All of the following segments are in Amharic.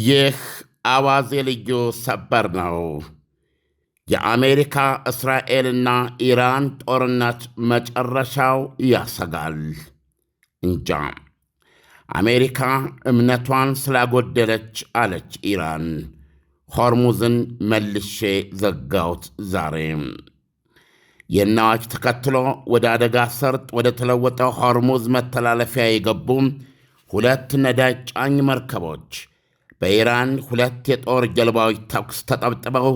ይህ አዋዜ ልዩ ሰበር ነው። የአሜሪካ እስራኤልና ኢራን ጦርነት መጨረሻው ያሰጋል። እንጃ አሜሪካ እምነቷን ስላጎደለች አለች ኢራን፣ ሆርሙዝን መልሼ ዘጋሁት ዛሬ። ይህን አዋጅ ተከትሎ ወደ አደጋ ሰርጥ ወደ ተለወጠው ሆርሙዝ መተላለፊያ የገቡ ሁለት ነዳጅ ጫኝ መርከቦች በኢራን ሁለት የጦር ጀልባዎች ተኩስ ተጠብጥበው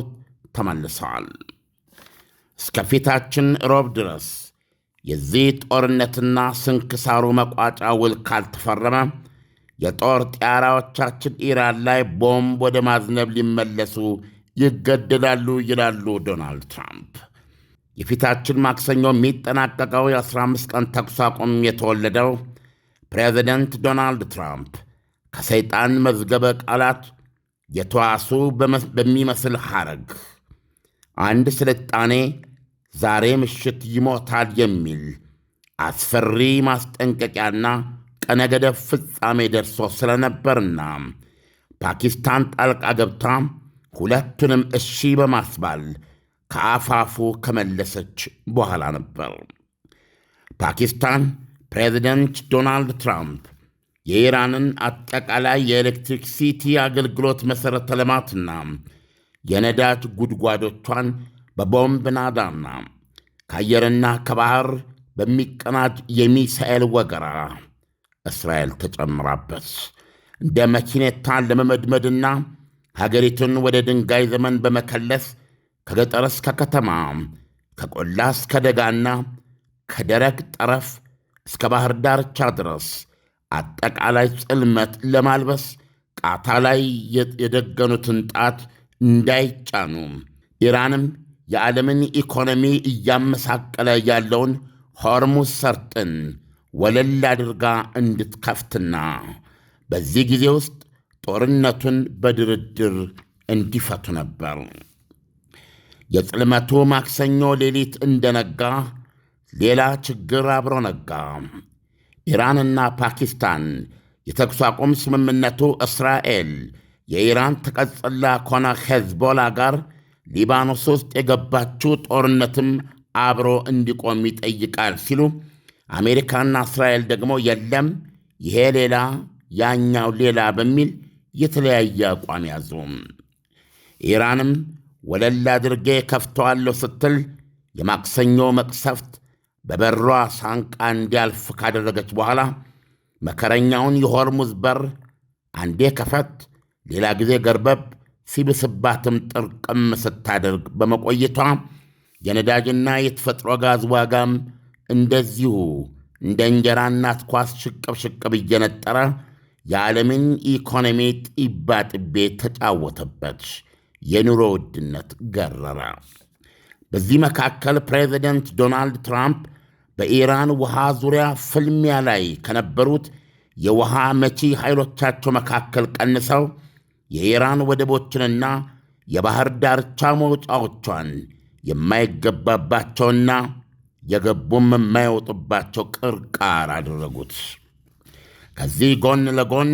ተመልሰዋል። እስከ ፊታችን ሮብ ድረስ የዚህ ጦርነትና ስንክሳሩ መቋጫ ውል ካልተፈረመ የጦር ጢያራዎቻችን ኢራን ላይ ቦምብ ወደ ማዝነብ ሊመለሱ ይገደዳሉ ይላሉ ዶናልድ ትራምፕ። የፊታችን ማክሰኞ የሚጠናቀቀው የ15 ቀን ተኩስ አቁም የተወለደው ፕሬዚደንት ዶናልድ ትራምፕ ከሰይጣን መዝገበ ቃላት የተዋሱ በሚመስል ሐረግ አንድ ስልጣኔ ዛሬ ምሽት ይሞታል የሚል አስፈሪ ማስጠንቀቂያና ቀነገደብ ፍጻሜ ደርሶ ስለነበርና ፓኪስታን ጣልቃ ገብታ ሁለቱንም እሺ በማስባል ከአፋፉ ከመለሰች በኋላ ነበር። ፓኪስታን ፕሬዚደንት ዶናልድ ትራምፕ የኢራንን አጠቃላይ የኤሌክትሪክ ሲቲ አገልግሎት መሠረተ ልማትና የነዳጅ ጉድጓዶቿን በቦምብ ናዳና ከአየርና ከባሕር በሚቀናጅ የሚሳኤል ወገራ እስራኤል ተጨምራበት እንደ መኪኔታን ለመመድመድና ሀገሪቱን ወደ ድንጋይ ዘመን በመከለስ ከገጠር እስከ ከተማ ከቆላ እስከ ደጋና ከደረቅ ጠረፍ እስከ ባሕር ዳርቻ ድረስ አጠቃላይ ጽልመት ለማልበስ ቃታ ላይ የደገኑትን ጣት እንዳይጫኑ ኢራንም የዓለምን ኢኮኖሚ እያመሳቀለ ያለውን ሆርሙዝ ሰርጥን ወለል አድርጋ እንድትከፍትና በዚህ ጊዜ ውስጥ ጦርነቱን በድርድር እንዲፈቱ ነበር። የጽልመቱ ማክሰኞ ሌሊት እንደነጋ ሌላ ችግር አብሮ ነጋ። ኢራንና ፓኪስታን የተኩስ አቁም ስምምነቱ እስራኤል የኢራን ተቀጽላ ከሆነ ሄዝቦላ ጋር ሊባኖስ ውስጥ የገባችው ጦርነትም አብሮ እንዲቆም ይጠይቃል ሲሉ፣ አሜሪካና እስራኤል ደግሞ የለም ይሄ ሌላ ያኛው ሌላ በሚል የተለያየ አቋም ያዙ። ኢራንም ወለል አድርጌ ከፍተዋለሁ ስትል የማክሰኞ መቅሰፍት በበሯ ሳንቃ እንዲያልፍ ካደረገች በኋላ መከረኛውን የሆርሙዝ በር አንዴ ከፈት ሌላ ጊዜ ገርበብ ሲብስባትም ጥርቅም ስታደርግ በመቆየቷ የነዳጅና የተፈጥሮ ጋዝ ዋጋም እንደዚሁ እንደ እንጀራ እናት ኳስ ሽቅብ ሽቅብ እየነጠረ የዓለምን ኢኮኖሚ ጢባ ጥቤ ተጫወተበት። የኑሮ ውድነት ገረረ። በዚህ መካከል ፕሬዚደንት ዶናልድ ትራምፕ በኢራን ውሃ ዙሪያ ፍልሚያ ላይ ከነበሩት የውሃ መቺ ኃይሎቻቸው መካከል ቀንሰው የኢራን ወደቦችንና የባሕር ዳርቻ መውጫዎቿን የማይገባባቸውና የገቡም የማይወጡባቸው ቅርቃር አደረጉት። ከዚህ ጎን ለጎን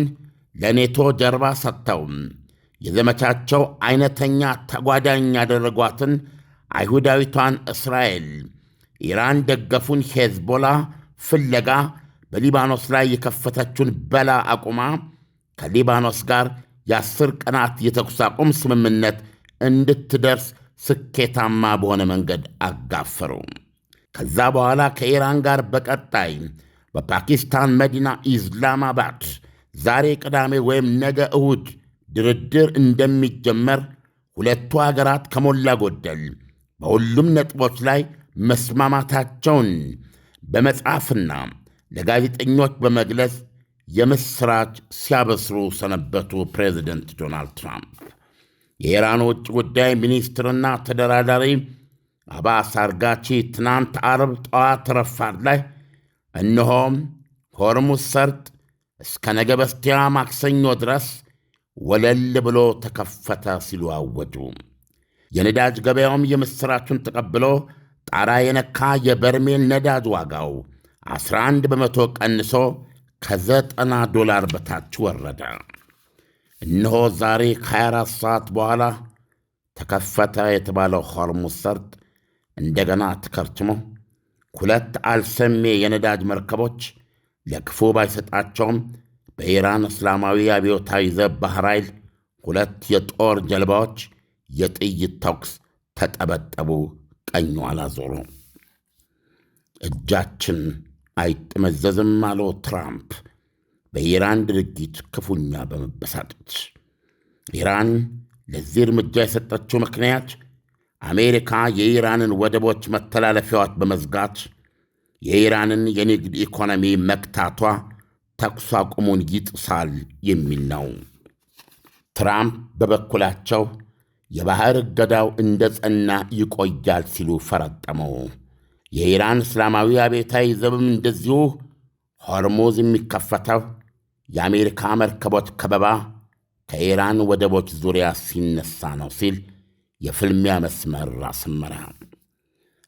ለኔቶ ጀርባ ሰጥተው የዘመቻቸው ዐይነተኛ ተጓዳኝ ያደረጓትን አይሁዳዊቷን እስራኤል ኢራን ደገፉን ሄዝቦላ ፍለጋ በሊባኖስ ላይ የከፈተችውን በላ አቁማ ከሊባኖስ ጋር የ10 ቀናት የተኩስ አቁም ስምምነት እንድትደርስ ስኬታማ በሆነ መንገድ አጋፈሩ። ከዛ በኋላ ከኢራን ጋር በቀጣይ በፓኪስታን መዲና ኢስላማባድ ዛሬ ቅዳሜ ወይም ነገ እሁድ ድርድር እንደሚጀመር ሁለቱ አገራት ከሞላ ጎደል በሁሉም ነጥቦች ላይ መስማማታቸውን በመጻፍና ለጋዜጠኞች በመግለጽ የምሥራች ሲያበስሩ ሰነበቱ። ፕሬዚደንት ዶናልድ ትራምፕ የኢራን ውጭ ጉዳይ ሚኒስትርና ተደራዳሪ አባስ አርጋቺ ትናንት ዓርብ ጠዋት ረፋድ ላይ እነሆም ሆርሙዝ ሰርጥ እስከ ነገ በስቲያ ማክሰኞ ድረስ ወለል ብሎ ተከፈተ ሲሉ አወጁ። የነዳጅ ገበያውም የምሥራቹን ተቀብሎ ጣራ የነካ የበርሜል ነዳጅ ዋጋው 11 በመቶ ቀንሶ $90 በታች ወረደ። እነሆ ዛሬ ከ24 ሰዓት በኋላ ተከፈተ የተባለው ሆርሙዝ ሰርጥ እንደገና ተከርችሞ 2 አልሰሜ የነዳጅ መርከቦች ለክፉ ባይሰጣቸውም በኢራን እስላማዊ አብዮታዊ ዘብ ባሕር ኃይል 2 የጦር ጀልባዎች የጥይት ተኩስ ተጠበጠቡ፣ ቀኙ አላዞሩ። እጃችን አይጥመዘዝም አለው ትራምፕ በኢራን ድርጊት ክፉኛ በመበሳጨት። ኢራን ለዚህ እርምጃ የሰጠችው ምክንያት አሜሪካ የኢራንን ወደቦች መተላለፊያዎች በመዝጋት የኢራንን የንግድ ኢኮኖሚ መክታቷ ተኩስ አቁሙን ይጥሳል የሚል ነው። ትራምፕ በበኩላቸው የባሕር እገዳው እንደ ጸና ይቆያል ሲሉ ፈረጠመው። የኢራን እስላማዊ አብዮታዊ ዘብም እንደዚሁ ሆርሙዝ የሚከፈተው የአሜሪካ መርከቦች ከበባ ከኢራን ወደቦች ዙሪያ ሲነሳ ነው ሲል የፍልሚያ መስመር አሰመረ።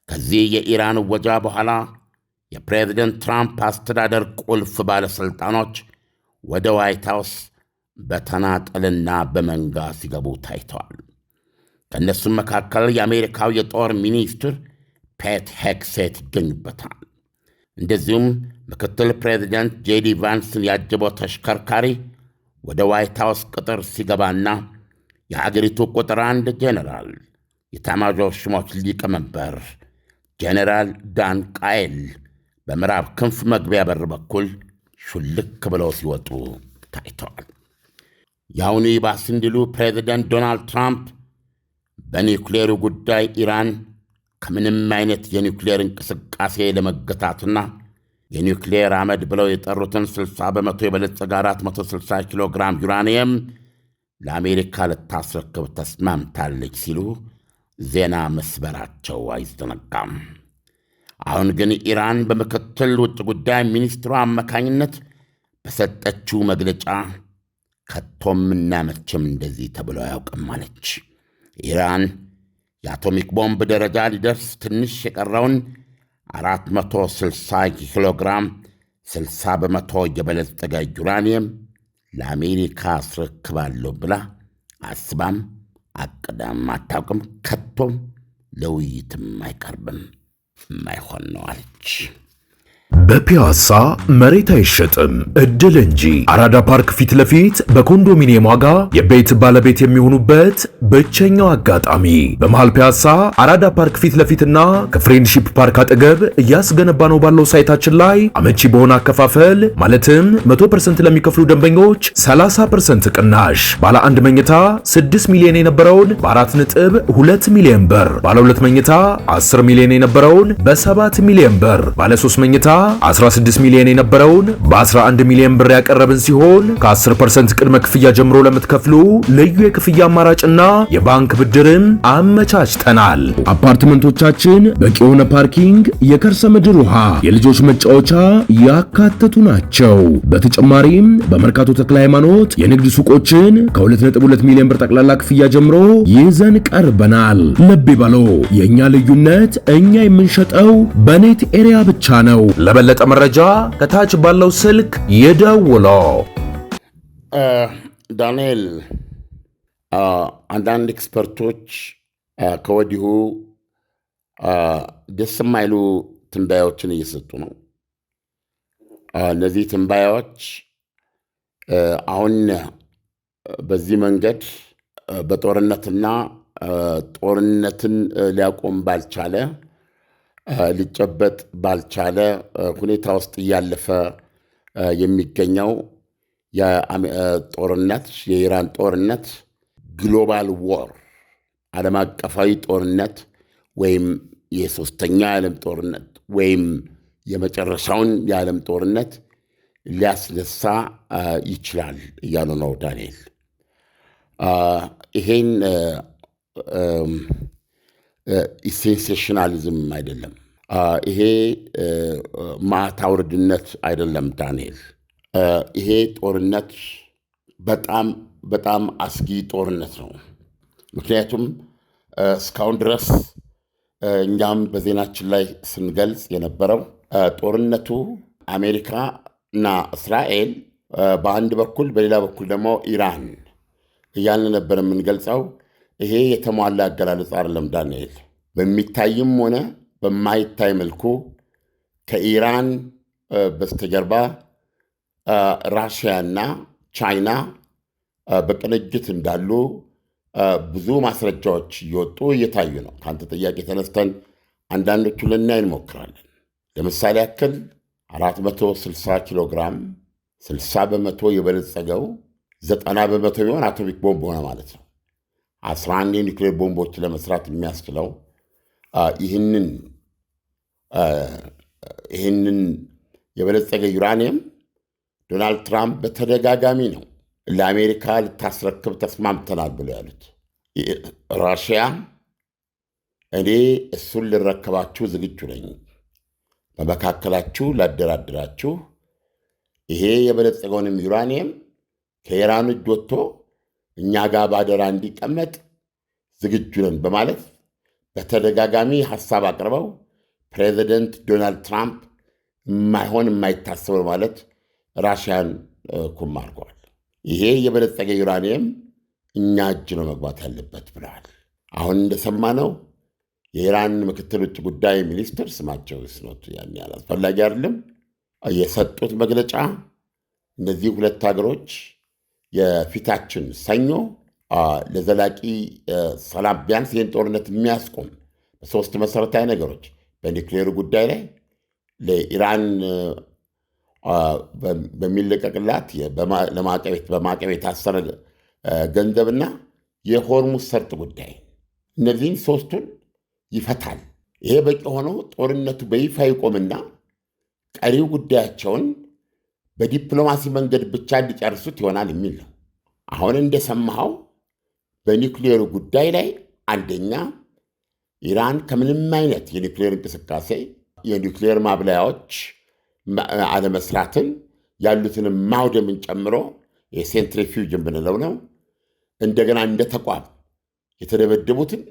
ከዚህ የኢራን ወጃ በኋላ የፕሬዝደንት ትራምፕ አስተዳደር ቁልፍ ባለሥልጣኖች ወደ ዋይት ሃውስ በተናጠልና በመንጋ ሲገቡ ታይተዋል። ከእነሱም መካከል የአሜሪካው የጦር ሚኒስትር ፔት ሄግሴት ይገኙበታል። እንደዚሁም ምክትል ፕሬዚደንት ጄዲ ቫንስን ያጀበው ተሽከርካሪ ወደ ዋይት ሃውስ ቅጥር ሲገባና የአገሪቱ ቁጥር 1 ጄኔራል የኤታማዦር ሹሞች ሊቀመንበር ጄኔራል ዳን ቃየል በምዕራብ ክንፍ መግቢያ በር በኩል ሹልክ ብለው ሲወጡ ታይተዋል። የአሁኑ ይባስ እንዲሉ ፕሬዚደንት ዶናልድ ትራምፕ በኒውክሌሩ ጉዳይ ኢራን ከምንም አይነት የኒውክሌር እንቅስቃሴ ለመገታትና የኒውክሌር አመድ ብለው የጠሩትን 60 በመቶ የበለጸገ 460 ኪሎ ግራም ዩራኒየም ለአሜሪካ ልታስረክብ ተስማምታለች ሲሉ ዜና መስበራቸው አይዘነጋም። አሁን ግን ኢራን በምክትል ውጭ ጉዳይ ሚኒስትሯ አማካኝነት በሰጠችው መግለጫ ከቶምና መቼም እንደዚህ ተብሎ አያውቅም አለች። ኢራን የአቶሚክ ቦምብ ደረጃ ሊደርስ ትንሽ የቀረውን 460 ኪሎ ግራም 60 በመቶ የበለጸገ ዩራኒየም ለአሜሪካ አስረክባለሁ ብላ አስባም አቅዳም አታውቅም። ከቶም ለውይይትም አይቀርብም፣ የማይሆን ነው አለች። በፒያሳ መሬት አይሸጥም ዕድል እንጂ። አራዳ ፓርክ ፊት ለፊት በኮንዶሚኒየም ዋጋ የቤት ባለቤት የሚሆኑበት ብቸኛው አጋጣሚ። በመሃል ፒያሳ አራዳ ፓርክ ፊት ለፊትና ከፍሬንድሺፕ ፓርክ አጠገብ እያስገነባ ነው ባለው ሳይታችን ላይ አመቺ በሆነ አከፋፈል ማለትም 100% ለሚከፍሉ ደንበኞች 30% ቅናሽ። ባለ 1 መኝታ 6 ሚሊዮን የነበረውን በ4.2 ሚሊዮን ብር፣ ባለ 2 መኝታ 10 ሚሊዮን የነበረውን በ7 ሚሊዮን ብር፣ ባለ 3 መኝታ 16 ሚሊዮን የነበረውን በ11 ሚሊዮን ብር ያቀረብን ሲሆን ከ10% ቅድመ ክፍያ ጀምሮ ለምትከፍሉ ልዩ የክፍያ አማራጭና የባንክ ብድርን አመቻችተናል። አፓርትመንቶቻችን በቂ የሆነ ፓርኪንግ፣ የከርሰ ምድር ውሃ፣ የልጆች መጫወቻ ያካተቱ ናቸው። በተጨማሪም በመርካቶ ተክለ ሃይማኖት የንግድ ሱቆችን ከ2.2 ሚሊዮን ብር ጠቅላላ ክፍያ ጀምሮ ይዘን ቀርበናል። ልብ ይበሉ፣ የእኛ ልዩነት እኛ የምንሸጠው በኔት ኤሪያ ብቻ ነው። ለበለጠ መረጃ ከታች ባለው ስልክ ይደውሉ። ዳንኤል፣ አንዳንድ ኤክስፐርቶች ከወዲሁ ደስ የማይሉ ትንባያዎችን እየሰጡ ነው። እነዚህ ትንባያዎች አሁን በዚህ መንገድ በጦርነትና ጦርነትን ሊያቆም ባልቻለ ሊጨበጥ ባልቻለ ሁኔታ ውስጥ እያለፈ የሚገኘው ጦርነት የኢራን ጦርነት ግሎባል ዎር ዓለም አቀፋዊ ጦርነት ወይም የሦስተኛ የዓለም ጦርነት ወይም የመጨረሻውን የዓለም ጦርነት ሊያስነሳ ይችላል እያሉ ነው ዳንኤል። ይሄን ሴንሴሽናሊዝም አይደለም። ይሄ ማዕት አውርድነት አይደለም ዳንኤል። ይሄ ጦርነት በጣም በጣም አስጊ ጦርነት ነው። ምክንያቱም እስካሁን ድረስ እኛም በዜናችን ላይ ስንገልጽ የነበረው ጦርነቱ አሜሪካ እና እስራኤል በአንድ በኩል፣ በሌላ በኩል ደግሞ ኢራን እያልን ነበር የምንገልጸው። ይሄ የተሟላ አገላለጽ አይደለም ዳንኤል። በሚታይም ሆነ በማይታይ መልኩ ከኢራን በስተጀርባ ራሽያና ቻይና በቅንጅት እንዳሉ ብዙ ማስረጃዎች እየወጡ እየታዩ ነው። ከአንተ ጥያቄ ተነስተን አንዳንዶቹ ልናይ እንሞክራለን። ለምሳሌ ያክል 460 ኪሎ ግራም 60 በመቶ የበለጸገው 90 በመቶ ቢሆን አቶሚክ ቦምብ ሆነ ማለት ነው። 11 የኒውክሌር ቦምቦች ለመስራት የሚያስችለው ይህንን የበለጸገ ዩራኒየም ዶናልድ ትራምፕ በተደጋጋሚ ነው ለአሜሪካ ልታስረክብ ተስማምተናል ብሎ ያሉት። ራሽያ እኔ እሱን ልረከባችሁ ዝግጁ ነኝ፣ በመካከላችሁ ላደራድራችሁ፣ ይሄ የበለጸገውንም ዩራኒየም ከኢራን እጅ ወጥቶ እኛ ጋር ባደራ እንዲቀመጥ ዝግጁ ነን በማለት በተደጋጋሚ ሐሳብ አቅርበው ፕሬዚደንት ዶናልድ ትራምፕ የማይሆን የማይታሰብ ማለት ራሽያን ኩም አድርገዋል። ይሄ የበለጸገ ዩራኒየም እኛ እጅ ነው መግባት ያለበት ብለዋል። አሁን እንደሰማነው የኢራን ምክትል ውጭ ጉዳይ ሚኒስትር ስማቸው ስኖት ያን ያህል አስፈላጊ አይደለም የሰጡት መግለጫ እነዚህ ሁለት ሀገሮች የፊታችን ሰኞ ለዘላቂ ሰላም ቢያንስ ይህን ጦርነት የሚያስቆም በሶስት መሠረታዊ ነገሮች በኒውክሌሩ ጉዳይ ላይ ለኢራን በሚለቀቅላት በማዕቀብ የታሰረ ገንዘብና የሆርሙዝ ሰርጥ ጉዳይ እነዚህን ሶስቱን ይፈታል። ይሄ በቂ ሆኖ ጦርነቱ በይፋ ይቆምና ቀሪው ጉዳያቸውን በዲፕሎማሲ መንገድ ብቻ እንዲጨርሱት ይሆናል የሚል ነው። አሁን እንደሰማኸው በኒውክሌሩ ጉዳይ ላይ አንደኛ ኢራን ከምንም አይነት የኒውክሌር እንቅስቃሴ የኒውክሌር ማብላያዎች አለመስራትን ያሉትንም ማውደምን ጨምሮ የሴንትሪፊውጅን ብንለው ነው እንደገና እንደ ተቋም የተደበደቡትን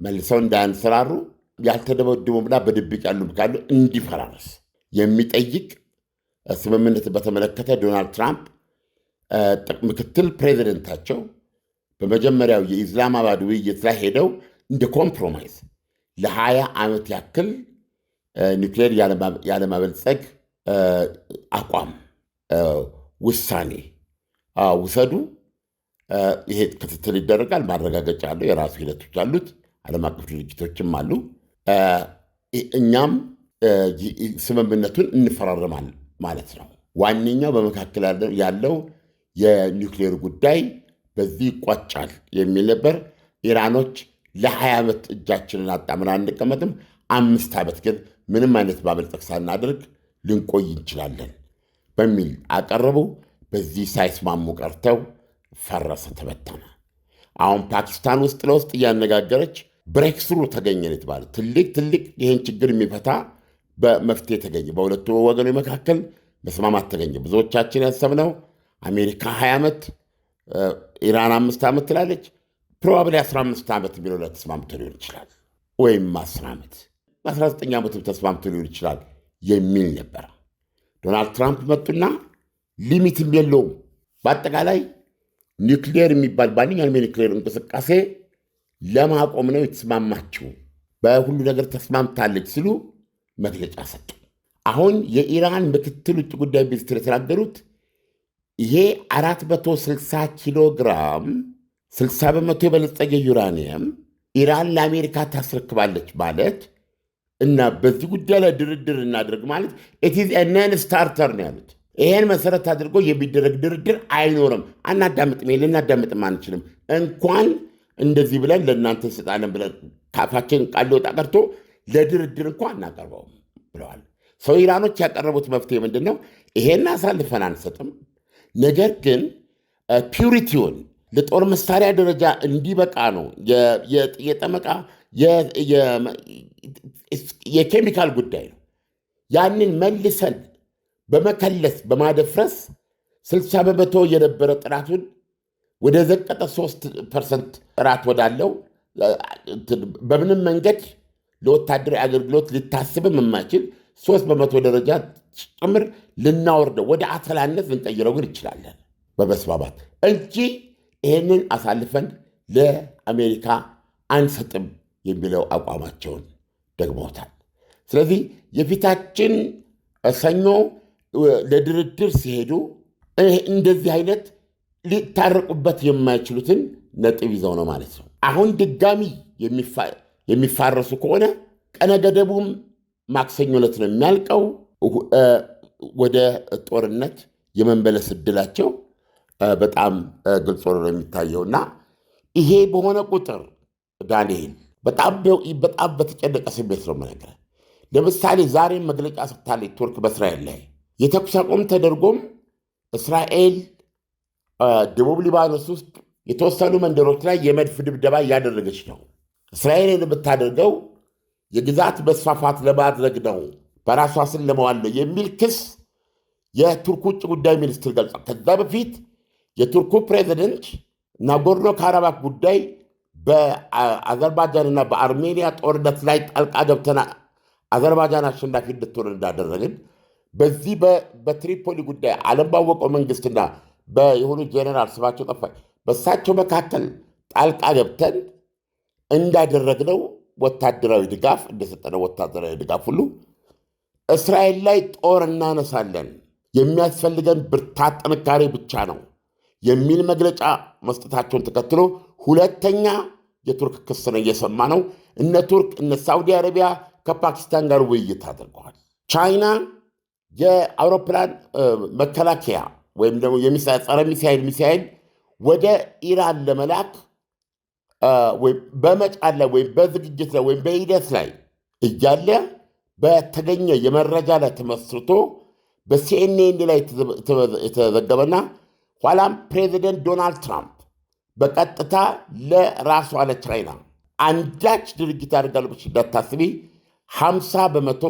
መልሰው እንዳያንሰራሩ ያልተደበደቡምና በድብቅ ያሉ ካሉ እንዲፈራረስ የሚጠይቅ ስምምነት በተመለከተ ዶናልድ ትራምፕ ምክትል ፕሬዚደንታቸው በመጀመሪያው የኢስላማባድ ውይይት ላይ ሄደው እንደ ኮምፕሮማይዝ ለ20 ዓመት ያክል ኒውክሌር ያለማበልጸግ አቋም ውሳኔ ውሰዱ። ይሄ ክትትል ይደረጋል። ማረጋገጫ አለው። የራሱ ሂደቶች አሉት። ዓለም አቀፍ ድርጅቶችም አሉ። እኛም ስምምነቱን እንፈራረማል ማለት ነው። ዋነኛው በመካከል ያለው የኒውክሌር ጉዳይ በዚህ ይቋጫል የሚል ነበር። ኢራኖች ለ20 ዓመት እጃችንን አጣምራ አንቀመጥም፣ 5 ዓመት ግን ምንም አይነት ማበልጸግ ሳናደርግ ልንቆይ እንችላለን በሚል አቀረቡ። በዚህ ሳይስማሙ ቀርተው ፈረሰ፣ ተበተነ። አሁን ፓኪስታን ውስጥ ለውስጥ እያነጋገረች ብሬክስሩ ተገኘ የተባለ ትልቅ ይህን ችግር የሚፈታ በመፍትሄ ተገኘ። በሁለቱ ወገኖች መካከል መስማማት ተገኘ። ብዙዎቻችን ያሰብነው አሜሪካ 20 ዓመት ኢራን 5 ዓመት ትላለች። ፕሮባብሊ 15 ዓመት የሚለው ላይ ተስማምቶ ሊሆን ይችላል፣ ወይም 10 ዓመት በ19 ዓመትም ተስማምቶ ሊሆን ይችላል የሚል ነበረ። ዶናልድ ትራምፕ መጡና ሊሚትም የለውም በአጠቃላይ ኒውክሌር የሚባል ማንኛውም የኒውክሌር እንቅስቃሴ ለማቆም ነው የተስማማችው፣ በሁሉ ነገር ተስማምታለች ሲሉ መግለጫ ሰጡ። አሁን የኢራን ምክትል ውጭ ጉዳይ ሚኒስትር የተናገሩት ይሄ 460 ኪሎ ግራም 60 በመቶ የበለጸገ ዩራኒየም ኢራን ለአሜሪካ ታስረክባለች ማለት እና በዚህ ጉዳይ ላይ ድርድር እናድርግ ማለት ኢትዝ ነን ስታርተር ነው ያሉት። ይሄን መሰረት አድርጎ የሚደረግ ድርድር አይኖርም። አናዳምጥም፣ ልናዳምጥም አንችልም። እንኳን እንደዚህ ብለን ለእናንተ እንሰጣለን ብለን ካፋችን ቃል ሊወጣ ቀርቶ ለድርድር እንኳን አናቀርበውም ብለዋል። ሰው ኢራኖች ያቀረቡት መፍትሄ ምንድን ነው? ይሄን አሳልፈን አንሰጥም፣ ነገር ግን ፒውሪቲውን ለጦር መሳሪያ ደረጃ እንዲበቃ ነው የጠመቃ የኬሚካል ጉዳይ ነው። ያንን መልሰን በመከለስ በማደፍረስ 60 በመቶ የነበረ ጥራቱን ወደ ዘቀጠ 3% ጥራት ወዳለው በምንም መንገድ ለወታደራዊ አገልግሎት ሊታስብም የማይችል 3 በመቶ ደረጃ ጭምር ልናወርደው ወደ አተላነት ልንቀይረው ግን እንችላለን በመስማማት እንጂ ይህንን አሳልፈን ለአሜሪካ አንሰጥም የሚለው አቋማቸውን ደግመውታል። ስለዚህ የፊታችን ሰኞ ለድርድር ሲሄዱ እንደዚህ አይነት ሊታረቁበት የማይችሉትን ነጥብ ይዘው ነው ማለት ነው። አሁን ድጋሚ የሚፋረሱ ከሆነ ቀነ ገደቡም ማክሰኞ ዕለት ነው የሚያልቀው። ወደ ጦርነት የመንበለስ ዕድላቸው በጣም ግልጽ ሆኖ ነው የሚታየውና ይሄ በሆነ ቁጥር ዳንኤል በጣም በተጨነቀ ስሜት ነው የምነግርህ። ለምሳሌ ዛሬም መግለጫ ሰጥታለች ቱርክ በእስራኤል ላይ የተኩስ አቁም ተደርጎም እስራኤል ደቡብ ሊባኖስ ውስጥ የተወሰኑ መንደሮች ላይ የመድፍ ድብደባ እያደረገች ነው። እስራኤልን የምታደርገው የግዛት መስፋፋት ለማድረግ ነው፣ በራሷ ስም ለመዋል ነው የሚል ክስ የቱርክ ውጭ ጉዳይ ሚኒስትር ገልጿል። ከዛ በፊት የቱርኩ ፕሬዚደንት ናጎርኖ ካራባክ ጉዳይ በአዘርባይጃንና በአርሜኒያ ጦርነት ላይ ጣልቃ ገብተና አዘርባይጃን አሸናፊ እንድትሆን እንዳደረግን በዚህ በትሪፖሊ ጉዳይ ዓለም ባወቀው መንግስትና የሆኑ ጄኔራል ስማቸው ጠፋ በሳቸው መካከል ጣልቃ ገብተን እንዳደረግነው ወታደራዊ ድጋፍ እንደሰጠነው ወታደራዊ ድጋፍ ሁሉ እስራኤል ላይ ጦር እናነሳለን፣ የሚያስፈልገን ብርታት ጥንካሬ ብቻ ነው የሚል መግለጫ መስጠታቸውን ተከትሎ ሁለተኛ የቱርክ ክስ ነው እየሰማ ነው። እነ ቱርክ እነ ሳውዲ አረቢያ ከፓኪስታን ጋር ውይይት አድርገዋል። ቻይና የአውሮፕላን መከላከያ ወይም ደግሞ ጸረ ሚሳይል ወደ ኢራን ለመላክ በመጫን ላይ ወይም በዝግጅት ላይ ወይም በሂደት ላይ እያለ በተገኘ የመረጃ ላይ ተመስርቶ በሲኤንኤን ላይ የተዘገበና ኋላም ፕሬዚደንት ዶናልድ ትራምፕ በቀጥታ ለራሷ ለቻይና አንዳች ድርጊት አድርጋለች እንዳታስቢ 50 በመቶ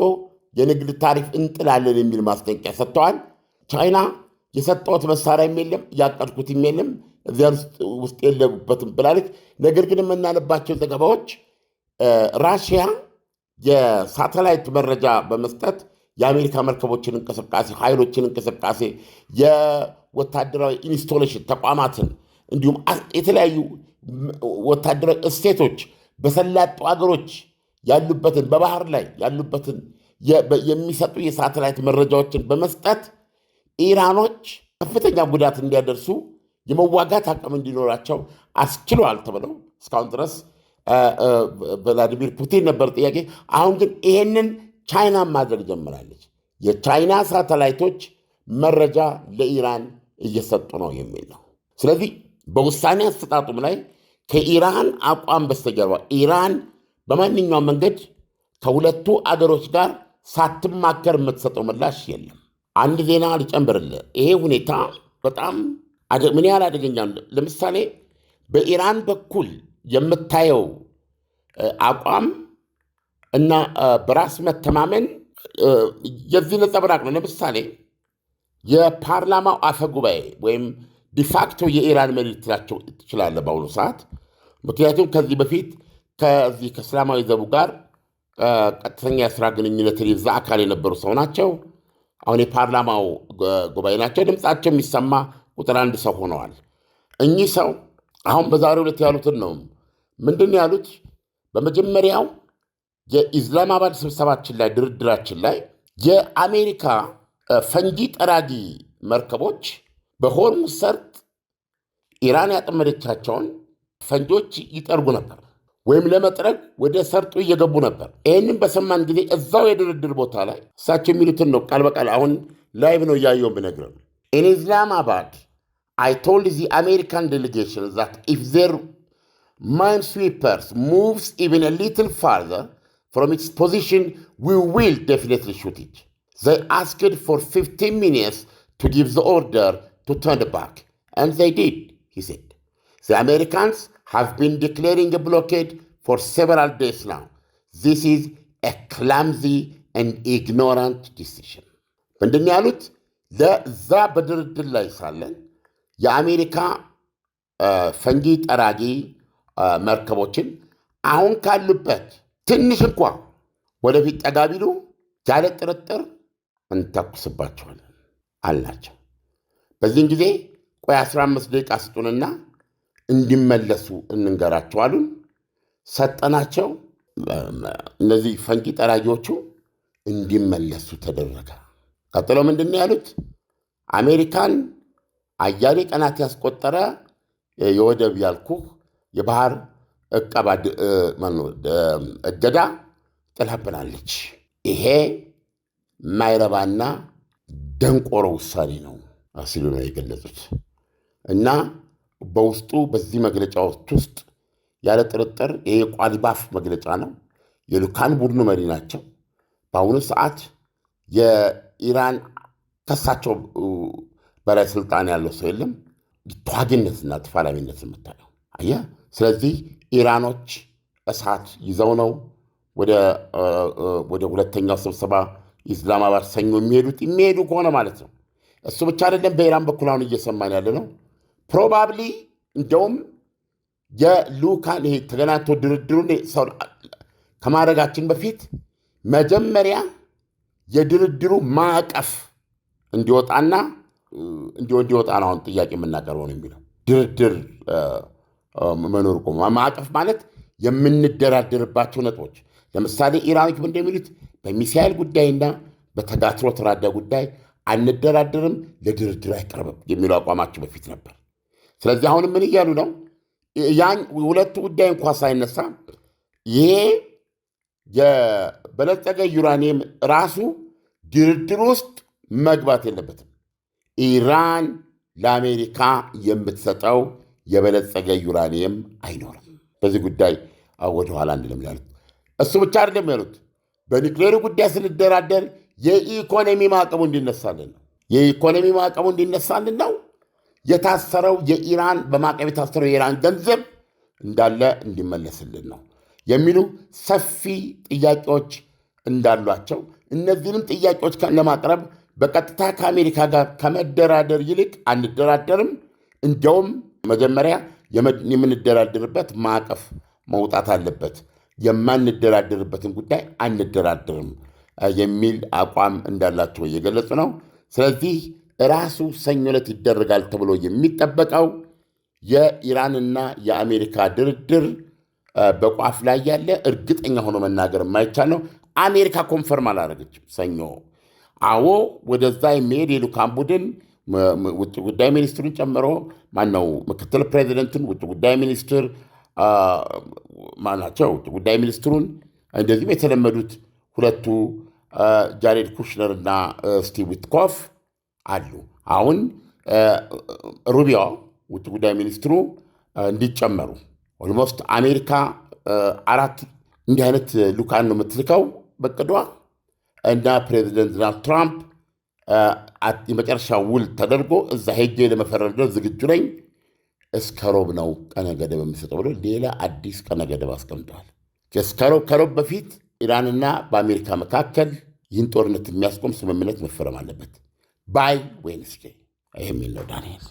የንግድ ታሪፍ እንጥላለን የሚል ማስጠንቀቂያ ሰጥተዋል። ቻይና የሰጠሁት መሳሪያም የለም ያቀድኩትም የለም እዚያ ውስጥ የለበትም ብላለች። ነገር ግን የምናነባቸው ዘገባዎች ራሽያ የሳተላይት መረጃ በመስጠት የአሜሪካ መርከቦችን እንቅስቃሴ፣ ኃይሎችን እንቅስቃሴ፣ የወታደራዊ ኢንስቶሌሽን ተቋማትን እንዲሁም የተለያዩ ወታደራዊ እሴቶች በሰላጡ አገሮች ያሉበትን በባህር ላይ ያሉበትን የሚሰጡ የሳተላይት መረጃዎችን በመስጠት ኢራኖች ከፍተኛ ጉዳት እንዲያደርሱ የመዋጋት አቅም እንዲኖራቸው አስችለዋል ተብለው እስካሁን ድረስ ቭላዲሚር ፑቲን ነበር ጥያቄ። አሁን ግን ይሄንን ቻይና ማድረግ ጀምራለች። የቻይና ሳተላይቶች መረጃ ለኢራን እየሰጡ ነው የሚል ነው። ስለዚህ በውሳኔ አሰጣጡም ላይ ከኢራን አቋም በስተጀርባ ኢራን በማንኛውም መንገድ ከሁለቱ አገሮች ጋር ሳትማከር የምትሰጠው ምላሽ የለም። አንድ ዜና ልጨምርልህ። ይሄ ሁኔታ በጣም ምን ያህል አደገኛ ነው። ለምሳሌ በኢራን በኩል የምታየው አቋም እና በራስ መተማመን የዚህ ነጸብራቅ ነው። ለምሳሌ የፓርላማው አፈ ጉባኤ ወይም ዲፋክቶ የኢራን መሪ ትላቸው ትችላለህ በአሁኑ ሰዓት። ምክንያቱም ከዚህ በፊት ከእስላማዊ ዘቡ ጋር ቀጥተኛ የስራ ግንኙነትን የዛ አካል የነበሩ ሰው ናቸው። አሁን የፓርላማው ጉባኤ ናቸው። ድምፃቸው የሚሰማ ቁጥር አንድ ሰው ሆነዋል። እኚህ ሰው አሁን በዛሬው ዕለት ያሉትን ነው። ምንድን ያሉት? በመጀመሪያው የኢስላማባድ ስብሰባችን ላይ ድርድራችን ላይ የአሜሪካ ፈንጂ ጠራጊ መርከቦች በሆርሙዝ ሰርጥ ኢራን ያጠመደቻቸውን ፈንጆች ይጠርጉ ነበር ወይም ለመጥረግ ወደ ሰርጡ እየገቡ ነበር። ይህንን በሰማን ጊዜ እዛው የድርድር ቦታ ላይ እሳቸው የሚሉትን ነው ቃል በቃል አሁን ላይቭ ነው እያየውን ብነግረው in Islamabad I told the American delegation that if their minesweepers moves even a little farther from its position we will definitely shoot it. They asked for 15 minutes to give the order to turn back and they did, he said. The Americans have been declaring a blockade for several days now. This is a clumsy and ignorant decision. ምንድን ያሉት? ለዛ በድርድር ላይ ሳለን የአሜሪካ ፈንጂ ጠራጊ መርከቦችን አሁን ካሉበት ትንሽ እንኳ ወደፊት ጠጋ ቢሉ ያለ ጥርጥር እንተኩስባቸዋለን አልናቸው። በዚህን ጊዜ ቆይ 15 ደቂቃ ስጡንና እንዲመለሱ እንንገራቸዋሉን። ሰጠናቸው። እነዚህ ፈንጂ ጠራጊዎቹ እንዲመለሱ ተደረገ። ቀጥሎ ምንድን ያሉት? አሜሪካን አያሌ ቀናት ያስቆጠረ የወደብ ያልኩህ የባህር እገዳ ጥላብናለች። ይሄ ማይረባና ደንቆሮ ውሳኔ ነው ሲሉ ነው የገለጹት። እና በውስጡ በዚህ መግለጫ ውስጥ ያለ ጥርጥር ይሄ የቋሊባፍ መግለጫ ነው። የልኡካን ቡድኑ መሪ ናቸው። በአሁኑ ሰዓት የኢራን ከሳቸው በላይ ስልጣን ያለው ሰው የለም። ተዋጊነትና ተፋላሚነት የምታየው አየህ። ስለዚህ ኢራኖች እሳት ይዘው ነው ወደ ሁለተኛው ስብሰባ ኢስላማባድ ሰኞ የሚሄዱ ከሆነ ማለት ነው። እሱ ብቻ አይደለም። በኢራን በኩል አሁን እየሰማን ያለ ነው ፕሮባብሊ እንደውም የልኡካን ይሄ ተገናኝቶ ድርድሩን ከማድረጋችን በፊት መጀመሪያ የድርድሩ ማዕቀፍ እንዲወጣና እንዲወጣ ነው አሁን ጥያቄ የምናቀርበው ነው የሚለው። ድርድር መኖር ቆሞ ማዕቀፍ ማለት የምንደራደርባቸው ነጥቦች፣ ለምሳሌ ኢራኖች እንደሚሉት በሚሳኤል ጉዳይና በተጋትሮ ተራዳ ጉዳይ አንደራደርም፣ ለድርድር አይቀርብም የሚለው አቋማቸው በፊት ነበር። ስለዚህ አሁን ምን እያሉ ነው? ያን ሁለቱ ጉዳይ እንኳ ሳይነሳ ይሄ የበለጸገ ዩራኒየም ራሱ ድርድር ውስጥ መግባት የለበትም። ኢራን ለአሜሪካ የምትሰጠው የበለጸገ ዩራኒየም አይኖርም። በዚህ ጉዳይ ወደኋላ አንልም ያሉት። እሱ ብቻ አይደለም ያሉት፣ በኒውክሌሩ ጉዳይ ስንደራደር የኢኮኖሚ ማዕቀቡ እንዲነሳልን ነው። የኢኮኖሚ ማዕቀቡ እንዲነሳልን ነው። የታሰረው የኢራን በማዕቀብ የታሰረው የኢራን ገንዘብ እንዳለ እንዲመለስልን ነው የሚሉ ሰፊ ጥያቄዎች እንዳሏቸው፣ እነዚህንም ጥያቄዎች ለማቅረብ በቀጥታ ከአሜሪካ ጋር ከመደራደር ይልቅ አንደራደርም፣ እንዲያውም መጀመሪያ የምንደራደርበት ማዕቀፍ መውጣት አለበት፣ የማንደራደርበትን ጉዳይ አንደራደርም የሚል አቋም እንዳላቸው እየገለጹ ነው። ስለዚህ ራሱ ሰኞ ዕለት ይደረጋል ተብሎ የሚጠበቀው የኢራንና የአሜሪካ ድርድር በቋፍ ላይ ያለ እርግጠኛ ሆኖ መናገር የማይቻል ነው። አሜሪካ ኮንፈርም አላደረገችም ሰኞ። አዎ ወደዛ የሚሄድ የልኡካን ቡድን ውጭ ጉዳይ ሚኒስትሩን ጨምሮ ማነው ምክትል ፕሬዚደንቱን፣ ውጭ ጉዳይ ሚኒስትር ማናቸው ውጭ ጉዳይ ሚኒስትሩን፣ እንደዚህም የተለመዱት ሁለቱ ጃሬድ ኩሽነር እና ስቲቭ ዊትኮፍ አሉ። አሁን ሩቢዮ ውጭ ጉዳይ ሚኒስትሩ እንዲጨመሩ ኦልሞስት አሜሪካ 4 እንዲህ አይነት ልኡካን ነው የምትልከው በቅዷ እና ፕሬዚደንት ዶናልድ ትራምፕ የመጨረሻ ውል ተደርጎ እዛ ሄጄ ለመፈረም ዝግጁ ነኝ፣ እስከ ሮብ ነው ቀነ ገደብ የሚሰጠው ብሎ ሌላ አዲስ ቀነ ገደብ አስቀምጠዋል። ከሮብ በፊት ኢራንና በአሜሪካ መካከል ይህን ጦርነት የሚያስቆም ስምምነት መፈረም አለበት ባይ ዌንስዴይ የሚል ነው። ዳንኤል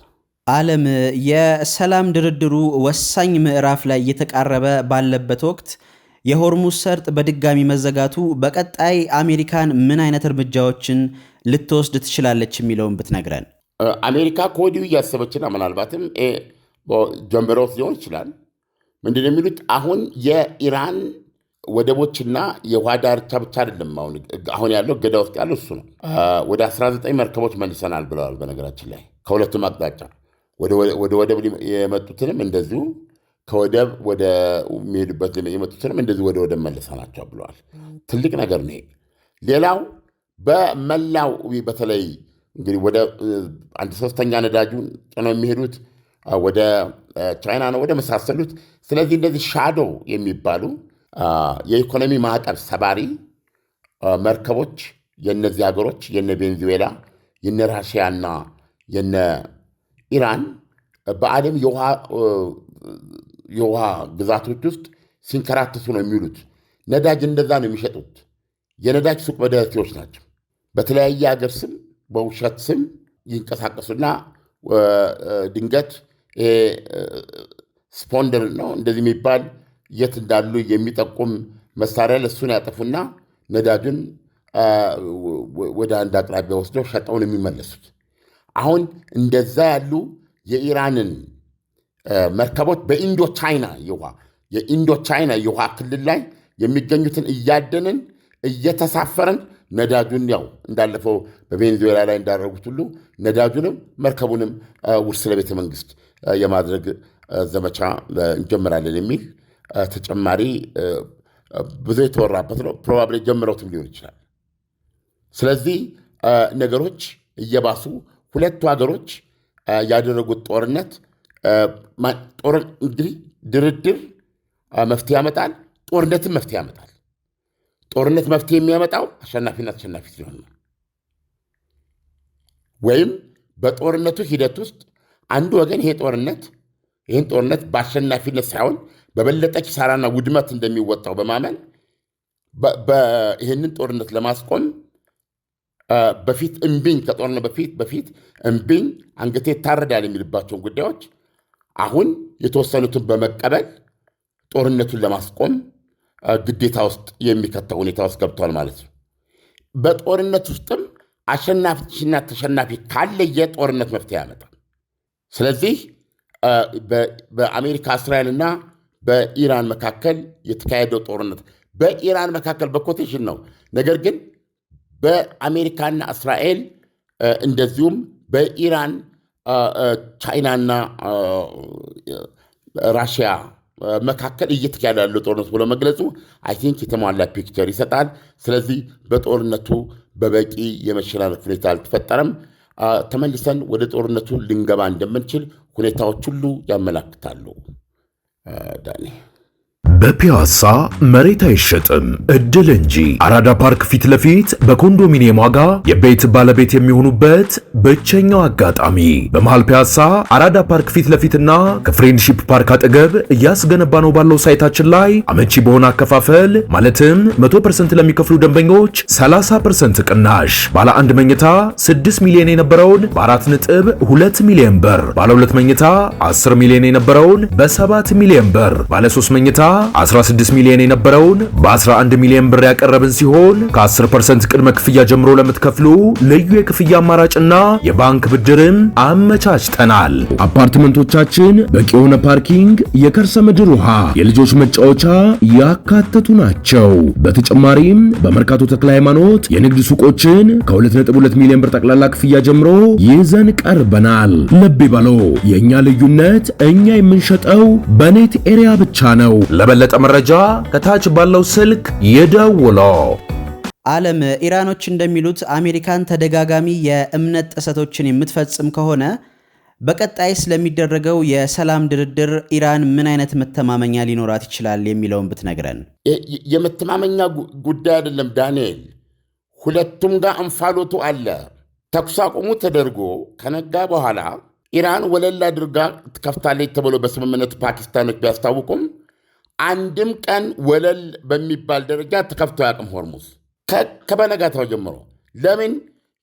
ዓለም የሰላም ድርድሩ ወሳኝ ምዕራፍ ላይ እየተቃረበ ባለበት ወቅት የሆርሙዝ ሰርጥ በድጋሚ መዘጋቱ በቀጣይ አሜሪካን ምን አይነት እርምጃዎችን ልትወስድ ትችላለች የሚለውን ብትነግረን። አሜሪካ ከወዲሁ እያሰበችና ምናልባትም ጀምሮት ሊሆን ይችላል። ምንድን ነው የሚሉት? አሁን የኢራን ወደቦችና የውሃ ዳርቻ ብቻ አይደለም አሁን ያለው እገዳ ውስጥ ያለው እሱ ነው። ወደ 19 መርከቦች መልሰናል ብለዋል። በነገራችን ላይ ከሁለቱም አቅጣጫ ወደ ወደብ የመጡትንም እንደዚሁ ከወደብ ወደ የሚሄዱበት የመጡትንም እንደዚሁ ወደ ወደብ መልሰናቸው ብለዋል። ትልቅ ነገር ነው። ሌላው በመላው በተለይ እንግዲህ ወደ 1/3 ነዳጁን ጭነው የሚሄዱት ወደ ቻይና ነው ወደ መሳሰሉት። ስለዚህ እንደዚህ ሻዶ የሚባሉ የኢኮኖሚ ማዕቀብ ሰባሪ መርከቦች የነዚህ ሀገሮች የነ ቬንዙዌላ የነ ራሽያና የነ ኢራን በዓለም የውሃ ግዛቶች ውስጥ ሲንከራተቱ ነው የሚውሉት። ነዳጅ እንደዛ ነው የሚሸጡት። የነዳጅ ሱቅ በደረቴዎች ናቸው። በተለያየ ሀገር ስም በውሸት ስም ይንቀሳቀሱና ድንገት ስፖንደር ነው እንደዚህ የሚባል የት እንዳሉ የሚጠቁም መሳሪያ ለእሱን ያጠፉና ነዳጁን ወደ አንድ አቅራቢያ ወስደው ሸጠውን የሚመለሱት። አሁን እንደዛ ያሉ የኢራንን መርከቦች በኢንዶ ቻይና የውሃ ክልል ላይ የሚገኙትን እያደንን እየተሳፈርን ነዳጁን ያው እንዳለፈው በቬኔዙዌላ ላይ እንዳደረጉት ሁሉ ነዳጁንም መርከቡንም ውርስ ለቤተ መንግስት የማድረግ ዘመቻ እንጀምራለን የሚል ተጨማሪ ብዙ የተወራበት ነው። ፕሮባብሊ ጀምረውትም ሊሆን ይችላል። ስለዚህ ነገሮች እየባሱ ሁለቱ ሀገሮች ያደረጉት ጦርነት እንግዲህ ድርድር መፍትሄ ያመጣል፣ ጦርነትም መፍትሄ ያመጣል። ጦርነት መፍትሄ የሚያመጣው አሸናፊና ተሸናፊ ሲሆን ነው። ወይም በጦርነቱ ሂደት ውስጥ አንዱ ወገን ይህን ጦርነት በአሸናፊነት ሳይሆን በበለጠ ኪሳራና ውድመት እንደሚወጣው በማመን ይህንን ጦርነት ለማስቆም በፊት እምቢኝ ከጦርነት በፊት እምቢኝ አንገቴ ይታረዳል የሚልባቸውን ጉዳዮች አሁን የተወሰኑትን በመቀበል ጦርነቱን ለማስቆም ግዴታ ውስጥ የሚከተው ሁኔታ ውስጥ ገብቷል ማለት ነው። በጦርነት ውስጥም አሸናፊና ተሸናፊ ካለየ ጦርነት መፍትሄ ያመጣል። ስለዚህ በአሜሪካ እስራኤልና በኢራን መካከል የተካሄደው ጦርነት በኢራን መካከል በኮቴሽን ነው። ነገር ግን በአሜሪካና እስራኤል እንደዚሁም በኢራን ቻይናና ራሽያ መካከል እየተካሄደ ያለው ጦርነት ብሎ መግለጹ አይ ቲንክ የተሟላ ፒክቸር ይሰጣል። ስለዚህ በጦርነቱ በበቂ የመሸናነፍ ሁኔታ አልተፈጠረም። ተመልሰን ወደ ጦርነቱ ልንገባ እንደምንችል ሁኔታዎች ሁሉ ያመላክታሉ። ዳኒ በፒያሳ መሬት አይሸጥም እድል እንጂ አራዳ ፓርክ ፊት ለፊት በኮንዶሚኒየም ዋጋ የቤት ባለቤት የሚሆኑበት ብቸኛው አጋጣሚ በመሃል ፒያሳ አራዳ ፓርክ ፊት ለፊትና ከፍሬንድሺፕ ፓርክ አጠገብ እያስገነባ ነው ባለው ሳይታችን ላይ አመቺ በሆነ አከፋፈል ማለትም 100% ለሚከፍሉ ደንበኞች 30% ቅናሽ ባለ 1 መኝታ 6 ሚሊዮን የነበረውን በ4.2 ሚሊዮን ብር፣ ባለ 2 መኝታ 10 ሚሊዮን የነበረውን በ7 ሚሊዮን ብር፣ ባለ 3 መኝታ 16 ሚሊዮን የነበረውን በ11 ሚሊዮን ብር ያቀረብን ሲሆን ከ10% ቅድመ ክፍያ ጀምሮ ለምትከፍሉ ልዩ የክፍያ አማራጭና የባንክ ብድርን አመቻችተናል። አፓርትመንቶቻችን በቂ የሆነ ፓርኪንግ፣ የከርሰ ምድር ውሃ፣ የልጆች መጫወቻ ያካተቱ ናቸው። በተጨማሪም በመርካቶ ተክለ ሃይማኖት የንግድ ሱቆችን ከ2.2 ሚሊዮን ብር ጠቅላላ ክፍያ ጀምሮ ይዘን ቀርበናል። ልብ ይበሉ፣ የኛ ልዩነት እኛ የምንሸጠው በኔት ኤሪያ ብቻ ነው። ለበለጠ መረጃ ከታች ባለው ስልክ ይደውሉ። ዓለም ኢራኖች እንደሚሉት አሜሪካን ተደጋጋሚ የእምነት ጥሰቶችን የምትፈጽም ከሆነ በቀጣይ ስለሚደረገው የሰላም ድርድር ኢራን ምን አይነት መተማመኛ ሊኖራት ይችላል የሚለውን ብትነግረን። የመተማመኛ ጉዳይ አይደለም ዳንኤል፣ ሁለቱም ጋር እንፋሎቱ አለ። ተኩስ አቁሙ ተደርጎ ከነጋ በኋላ ኢራን ወለል አድርጋ ትከፍታለች ተብሎ በስምምነቱ ፓኪስታኖች ቢያስታውቁም አንድም ቀን ወለል በሚባል ደረጃ ተከፍቶ ያቅም ሆርሙዝ ከበነጋታው ጀምሮ ለምን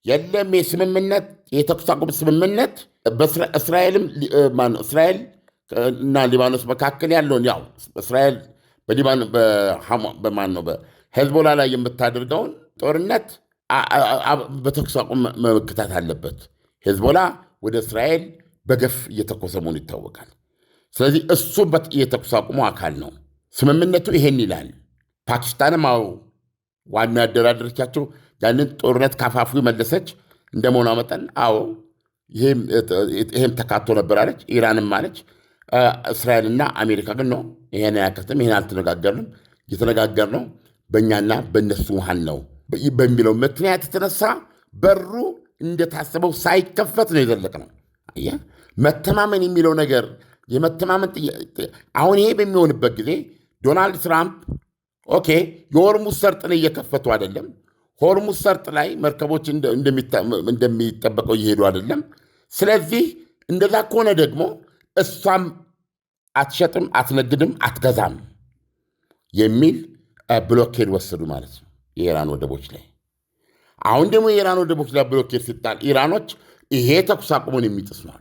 የለም የስምምነት የተኩስ አቁም ስምምነት እስራኤል እና ሊባኖስ መካከል ያለውን ያው እስራኤል በሄዝቦላ ላይ የምታደርገውን ጦርነት በተኩስ አቁም መመክታት አለበት። ሄዝቦላ ወደ እስራኤል በገፍ እየተኮሰ መሆኑ ይታወቃል። ስለዚህ እሱ የተኩስ አቁሙ አካል ነው። ስምምነቱ ይሄን ይላል። ፓኪስታንም ዋና ያደራደረቻቸው ያንን ጦርነት ካፋፉ መለሰች እንደመሆኗ መጠን ይሄም ተካቶ ነበር አለች። ኢራንም አለች። እስራኤልና አሜሪካ ግን ነው ይሄን አያከትም፣ ይሄን አልተነጋገርንም፣ እየተነጋገርነው በእኛና በእነሱ መሃል ነው በሚለው ምክንያት የተነሳ በሩ እንደታሰበው ሳይከፈት ነው የዘለቅነው። መተማመን የሚለው ነገር የመተማመን አሁን ይሄ በሚሆንበት ጊዜ ዶናልድ ትራምፕ የሆርሙዝ ሰርጥን እየከፈቱ አይደለም። ሆርሙዝ ሰርጥ ላይ መርከቦች እንደሚጠበቀው እየሄዱ አይደለም። ስለዚህ እንደዛ ከሆነ ደግሞ እሷም አትሸጥም፣ አትነግድም፣ አትገዛም የሚል ብሎኬድ ወሰዱ ማለት ነው የኢራን ወደቦች ላይ። አሁን ደግሞ የኢራን ወደቦች ላይ ብሎኬድ ሲጣል ኢራኖች ይሄ ተኩስ አቁሙን የሚጥስ ነው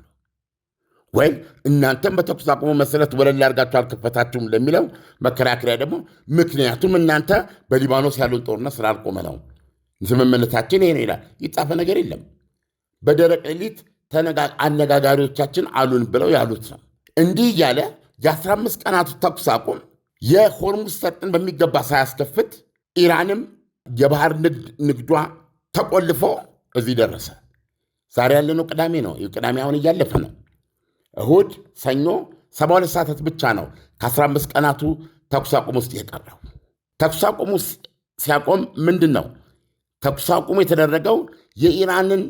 ወይ እናንተም በተኩስ አቁሙ መሰረት ወለል አድርጋችሁ አልከፈታችሁም ለሚለው መከራከሪያ ደግሞ ምክንያቱም እናንተ በሊባኖስ ያለውን ጦርነት ስላልቆመ ነው፣ ስምምነታችን ይሄ ነው ይላል። ይጻፈ ነገር የለም። በደረቅ ሌሊት አነጋጋሪዎቻችን አሉን ብለው ያሉት ነው። እንዲህ እያለ የ15 ቀናቱ ተኩስ አቁም የሆርሙዝ ሰርጥን በሚገባ ሳያስከፍት ኢራንም የባህር ንግዷ ተቆልፎ እዚህ ደረሰ። ዛሬ ያለነው ቅዳሜ ነው። ቅዳሜ አሁን እያለፈ ነው። እሁድ፣ ሰኞ 72 ሰዓታት ብቻ ነው ከ15 ቀናቱ ተኩስ አቁም ውስጥ የቀረው። ተኩስ አቁሙ ሲያቆም ምንድን ነው ተኩስ አቁሙ የተደረገው? የኢራንን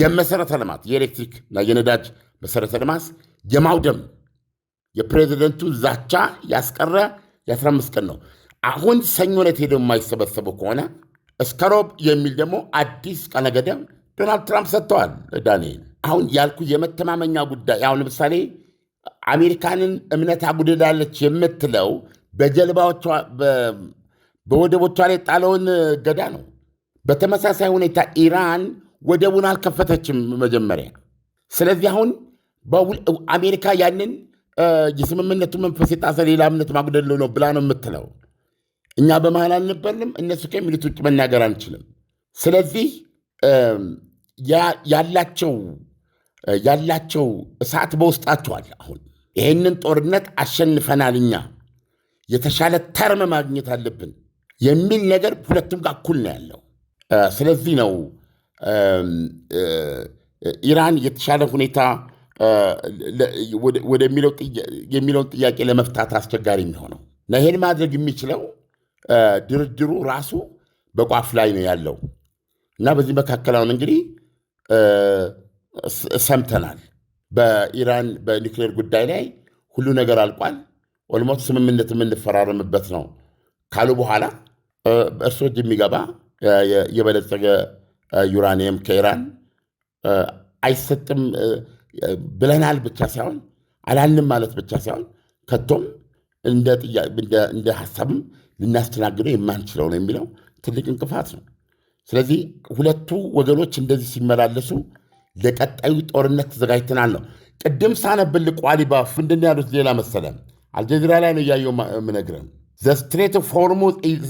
የመሠረተ ልማት የኤሌክትሪክና የነዳጅ መሠረተ ልማት የማውደም የፕሬዚደንቱን ዛቻ ያስቀረ የ15 ቀን ነው። አሁን ሰኞ ዕለት ሄደው የማይሰበሰቡ ከሆነ እስከ ሮብ የሚል ደግሞ አዲስ ቀነ ገደብ ዶናልድ ትራምፕ ሰጥተዋል። ዳንኤል አሁን ያልኩ የመተማመኛ ጉዳይ አሁን ለምሳሌ አሜሪካንን እምነት አጉድላለች የምትለው በጀልባዎቿ በወደቦቿ ላይ ጣለውን ገዳ ነው። በተመሳሳይ ሁኔታ ኢራን ወደቡን አልከፈተችም መጀመሪያ። ስለዚህ አሁን አሜሪካ ያንን የስምምነቱ መንፈስ የጣሰ ሌላ እምነት ማጉደል ነው ብላ ነው የምትለው። እኛ በመሃል አልነበርንም፣ እነሱ ከሚሉት ውጭ መናገር አንችልም። ስለዚህ ያላቸው እሳት በውስጣቸዋል። አሁን ይህንን ጦርነት አሸንፈናል፣ እኛ የተሻለ ተርም ማግኘት አለብን የሚል ነገር ሁለቱም ጋር እኩል ነው ያለው። ስለዚህ ነው ኢራን የተሻለ ሁኔታ የሚለውን ጥያቄ ለመፍታት አስቸጋሪ የሚሆነው እና ይሄን ማድረግ የሚችለው ድርድሩ ራሱ በቋፍ ላይ ነው ያለው እና በዚህ መካከል አሁን እንግዲህ ሰምተናል። በኢራን በኒውክሌር ጉዳይ ላይ ሁሉ ነገር አልቋል፣ ኦልሞስት ስምምነት የምንፈራረምበት ነው ካሉ በኋላ እርሶ እጅ የሚገባ የበለጸገ ዩራኒየም ከኢራን አይሰጥም ብለናል ብቻ ሳይሆን አላልንም ማለት ብቻ ሳይሆን ከቶም እንደ ሀሳብም ልናስተናግደው የማንችለው ነው የሚለው ትልቅ እንቅፋት ነው። ስለዚህ ሁለቱ ወገኖች እንደዚህ ሲመላለሱ ለቀጣዩ ጦርነት ተዘጋጅተናል ነው። ቅድም ሳነብል ቋሊባፍ ምንድን ያሉት ሌላ መሰለም አልጀዚራ ላይ ነው እያየው የምነግረን ዘ ስትሬት ኦፍ ሆርሙዝ ኢዝ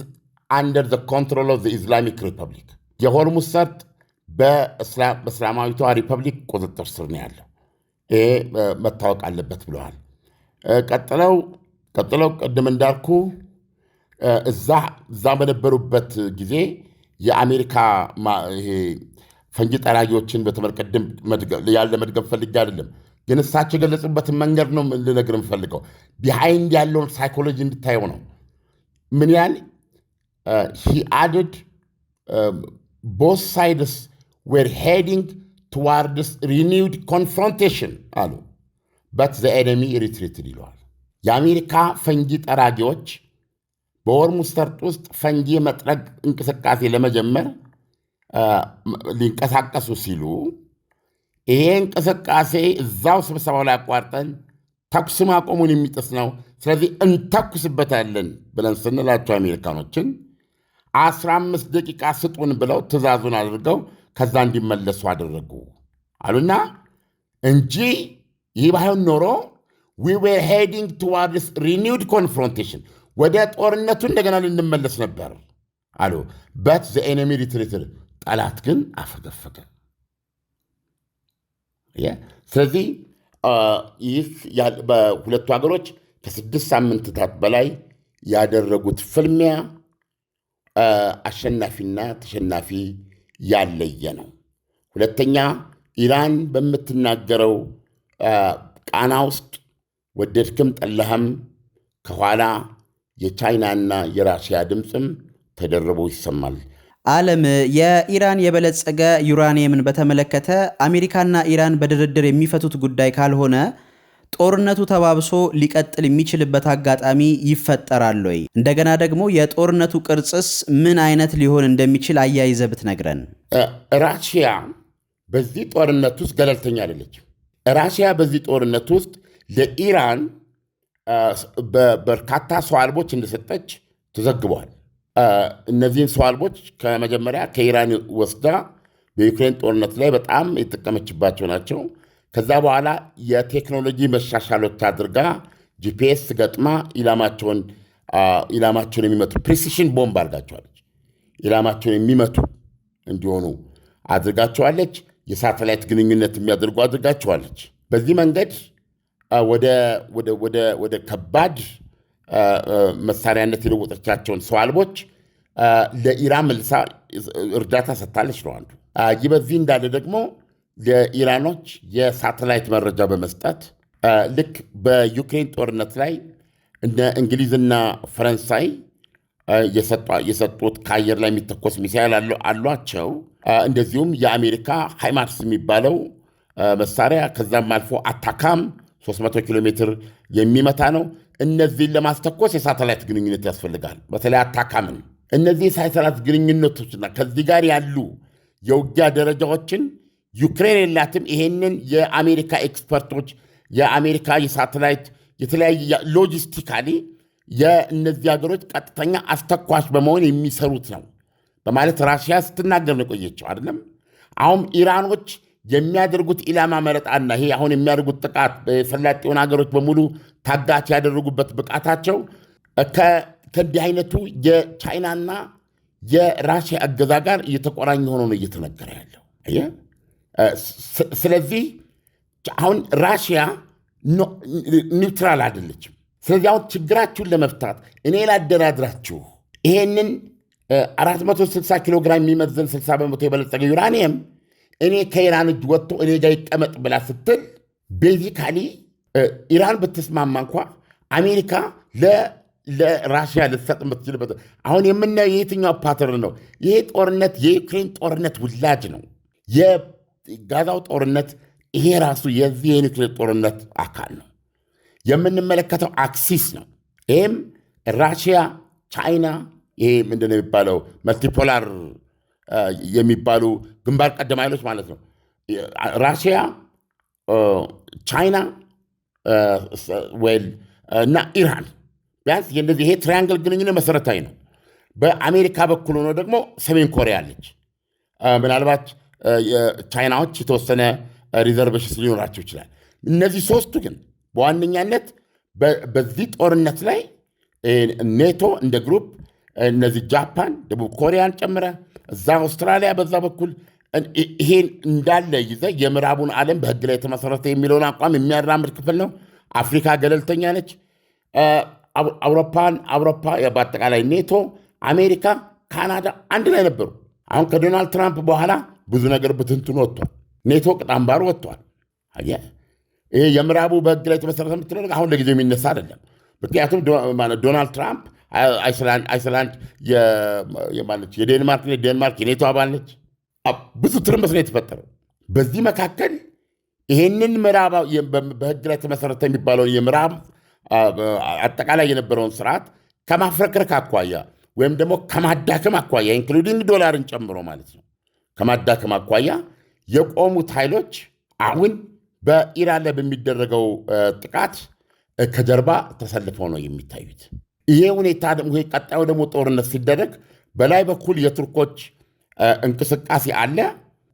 አንደር ዘ ኮንትሮል ኦፍ ዘ ኢስላሚክ ሪፐብሊክ የሆርሙዝ ሰርጥ በእስላማዊቷ ሪፐብሊክ ቁጥጥር ስር ነው ያለው። ይሄ መታወቅ አለበት ብለዋል። ቀጥለው ቅድም እንዳልኩ እዛ በነበሩበት ጊዜ የአሜሪካ ፈንጂ ጠራጊዎችን በተመለከተ ያለ መድገም ፈልጌ አይደለም፣ ግን እሳቸው የገለጹበትን መንገድ ነው ልነግር የምፈልገው። ቢሃይንድ ያለውን ሳይኮሎጂ እንድታየው ነው። ምን ያህል he added both sides were heading towards renewed confrontation አሉ but the enemy retreated ይለዋል። የአሜሪካ ፈንጂ ጠራጊዎች በሆርሙዝ ሰርጥ ውስጥ ፈንጂ መጥረግ እንቅስቃሴ ለመጀመር ሊንቀሳቀሱ ሲሉ ይሄ እንቅስቃሴ እዛው ስብሰባው ላይ አቋርጠን ተኩስ ማቆሙን የሚጥስ ነው፣ ስለዚህ እንተኩስበታለን ብለን ስንላቸው አሜሪካኖችን 15 ደቂቃ ስጡን ብለው ትእዛዙን አድርገው ከዛ እንዲመለሱ አደረጉ አሉና እንጂ ይህ ባይሆን ኖሮ we were heading towards renewed confrontation ወደ ጦርነቱ እንደገና ልንመለስ ነበር አሉ። but the enemy retreated ጠላት ግን አፈገፈገ። ስለዚህ ይህ በሁለቱ ሀገሮች ከ6 ሳምንታት በላይ ያደረጉት ፍልሚያ አሸናፊና ተሸናፊ ያለየ ነው። ሁለተኛ ኢራን በምትናገረው ቃና ውስጥ ወደድክም ጠላህም ከኋላ የቻይናና የራሽያ ድምፅም ተደርቦ ይሰማል። ዓለም የኢራን የበለጸገ ዩራኒየምን በተመለከተ አሜሪካና ኢራን በድርድር የሚፈቱት ጉዳይ ካልሆነ ጦርነቱ ተባብሶ ሊቀጥል የሚችልበት አጋጣሚ ይፈጠራል ወይ? እንደገና ደግሞ የጦርነቱ ቅርጽስ ምን አይነት ሊሆን እንደሚችል አያይዘህ ብትነግረን። ራሽያ በዚህ ጦርነት ውስጥ ገለልተኛ አይደለችም። ራሽያ በዚህ ጦርነት ውስጥ ለኢራን በርካታ ሰው አልቦች እንደሰጠች ተዘግቧል። እነዚህን ሰው አልቦች ከመጀመሪያ ከኢራን ወስዳ በዩክሬን ጦርነት ላይ በጣም የተጠቀመችባቸው ናቸው። ከዛ በኋላ የቴክኖሎጂ መሻሻሎች አድርጋ ጂፒኤስ ገጥማ ኢላማቸውን የሚመቱ ፕሪሲሽን ቦምብ አድርጋቸዋለች። ኢላማቸውን የሚመቱ እንዲሆኑ አድርጋቸዋለች። የሳተላይት ግንኙነት የሚያደርጉ አድርጋቸዋለች። በዚህ መንገድ ወደ ከባድ መሳሪያነት የለወጠቻቸውን ሰው አልቦች ለኢራን መልሳ እርዳታ ሰጥታለች ነው አንዱ። ይህ በዚህ እንዳለ ደግሞ ለኢራኖች የሳተላይት መረጃ በመስጠት ልክ በዩክሬን ጦርነት ላይ እነ እንግሊዝና ፈረንሳይ የሰጡት ከአየር ላይ የሚተኮስ ሚሳይል አሏቸው። እንደዚሁም የአሜሪካ ሃይማርስ የሚባለው መሳሪያ ከዛም አልፎ አታካም 300 ኪሎ ሜትር የሚመታ ነው። እነዚህን ለማስተኮስ የሳተላይት ግንኙነት ያስፈልጋል። በተለይ አታካምን እነዚህ የሳተላይት ግንኙነቶችና ከዚህ ጋር ያሉ የውጊያ ደረጃዎችን ዩክሬን የላትም። ይሄንን የአሜሪካ ኤክስፐርቶች የአሜሪካ የሳተላይት የተለያየ ሎጂስቲካሊ የእነዚህ ሀገሮች ቀጥተኛ አስተኳሽ በመሆን የሚሰሩት ነው በማለት ራሽያ ስትናገር ነው የቆየችው አይደለም። አሁን ኢራኖች የሚያደርጉት ኢላማ መረጣና ይሄ አሁን የሚያደርጉት ጥቃት በሰላጤውን ሀገሮች በሙሉ ታጋች ያደረጉበት ብቃታቸው ከእንዲህ አይነቱ የቻይናና የራሽያ እገዛ ጋር እየተቆራኘ ሆኖ ነው እየተነገረ ያለው። ስለዚህ አሁን ራሽያ ኒውትራል አይደለችም። ስለዚህ አሁን ችግራችሁን ለመፍታት እኔ ላደራድራችሁ ይሄንን 460 ኪሎ ግራም የሚመዘን 60 በመቶ የበለጸገ ዩራኒየም እኔ ከኢራን እጅ ወጥቶ እኔ ጋር ይቀመጥ ብላ ስትል ቤዚካሊ ኢራን ብትስማማ እንኳ አሜሪካ ለራሽያ ልትሰጥ የምትችልበት አሁን የምናየው የየትኛው ፓተርን ነው? ይሄ ጦርነት የዩክሬን ጦርነት ውላጅ ነው። የጋዛው ጦርነት ይሄ ራሱ የዚህ የኒውክሌር ጦርነት አካል ነው። የምንመለከተው አክሲስ ነው። ይህም ራሽያ፣ ቻይና ይሄ ምንድን ነው የሚባለው መልቲፖላር የሚባሉ ግንባር ቀደም ኃይሎች ማለት ነው። ራሽያ፣ ቻይና እና ኢራን ቢያንስ የነዚህ ይሄ ትራያንግል ግንኙነት መሰረታዊ ነው። በአሜሪካ በኩል ሆኖ ደግሞ ሰሜን ኮሪያ አለች። ምናልባት ቻይናዎች የተወሰነ ሪዘርቬሽን ሊኖራቸው ይችላል። እነዚህ ሶስቱ ግን በዋነኛነት በዚህ ጦርነት ላይ ኔቶ እንደ ግሩፕ እነዚህ ጃፓን፣ ደቡብ ኮሪያን ጨምረ እዛ አውስትራሊያ በዛ በኩል ይሄን እንዳለ ይዘ የምዕራቡን ዓለም በህግ ላይ የተመሰረተ የሚለውን አቋም የሚያራምድ ክፍል ነው። አፍሪካ ገለልተኛ ነች። አውሮፓ በአጠቃላይ ኔቶ፣ አሜሪካ፣ ካናዳ አንድ ላይ ነበሩ። አሁን ከዶናልድ ትራምፕ በኋላ ብዙ ነገር ብትንትኑ ወጥቷል። ኔቶ ቅጣምባሩ ወጥቷል። ይሄ የምዕራቡ በህግ ላይ የተመሰረተ የምትለው አሁን ለጊዜው የሚነሳ አይደለም። ምክንያቱም ዶናልድ ትራምፕ አይስላንድ የዴንማርክ የኔቶ አባል ነች። ብዙ ትርምስ ነው የተፈጠረው። በዚህ መካከል ይሄንን ምዕራብ በህግ ላይ የተመሰረተ የሚባለውን የምዕራብ አጠቃላይ የነበረውን ስርዓት ከማፍረክረክ አኳያ ወይም ደግሞ ከማዳከም አኳያ ኢንክሉዲንግ ዶላርን ጨምሮ ማለት ነው ከማዳከም አኳያ የቆሙት ኃይሎች አሁን በኢራን ላይ በሚደረገው ጥቃት ከጀርባ ተሰልፈው ነው የሚታዩት። ይሄ ሁኔታ ደግሞ ቀጣዩ ደግሞ ጦርነት ሲደረግ በላይ በኩል የቱርኮች እንቅስቃሴ አለ።